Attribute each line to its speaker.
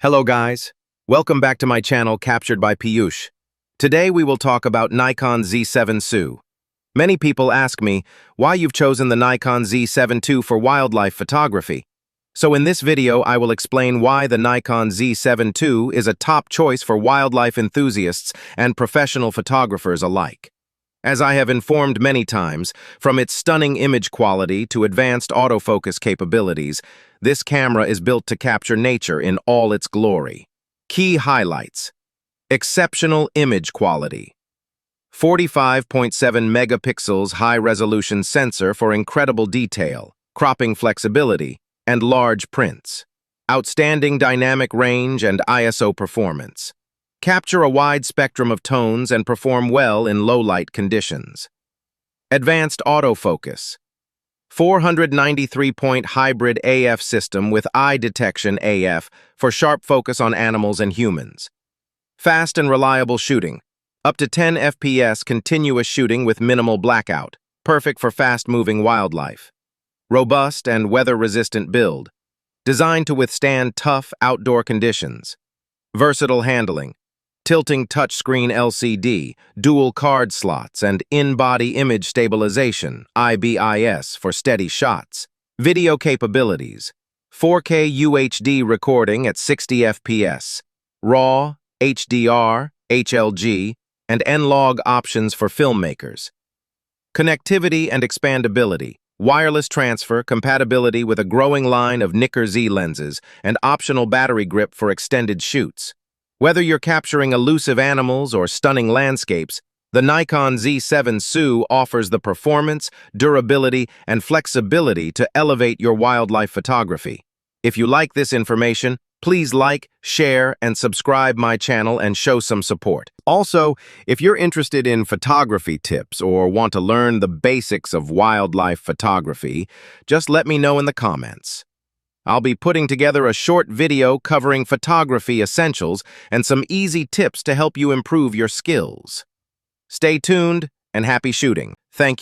Speaker 1: Hello guys, welcome back to my channel Captured by Piyush. Today we will talk about Nikon Z7 II. Many people ask me why you've chosen the Nikon Z7 II for wildlife photography. So in this video I will explain why the Nikon Z7 II is a top choice for wildlife enthusiasts and professional photographers alike. As I have informed many times, from its stunning image quality to advanced autofocus capabilities, this camera is built to capture nature in all its glory. Key highlights: exceptional image quality, 45.7 megapixels high-resolution sensor for incredible detail, cropping flexibility, and large prints, outstanding dynamic range and ISO performance. Capture a wide spectrum of tones and perform well in low-light conditions. Advanced autofocus. 493-point hybrid AF system with eye detection AF for sharp focus on animals and humans. Fast and reliable shooting. Up to 10 FPS continuous shooting with minimal blackout. Perfect for fast-moving wildlife. Robust and weather-resistant build. Designed to withstand tough outdoor conditions. Versatile handling. Tilting touchscreen LCD, dual card slots, and in-body image stabilization, IBIS, for steady shots. Video capabilities: 4K UHD recording at 60 FPS, RAW, HDR, HLG, and N-Log options for filmmakers. Connectivity and expandability: wireless transfer, compatibility with a growing line of Nikon Z lenses, and optional battery grip for extended shoots. Whether you're capturing elusive animals or stunning landscapes, the Nikon Z7 II offers the performance, durability, and flexibility to elevate your wildlife photography. If you like this information, please like, share, and subscribe my channel and show some support. Also, if you're interested in photography tips or want to learn the basics of wildlife photography, just let me know in the comments. I'll be putting together a short video covering photography essentials and some easy tips to help you improve your skills. Stay tuned and happy shooting. Thank you.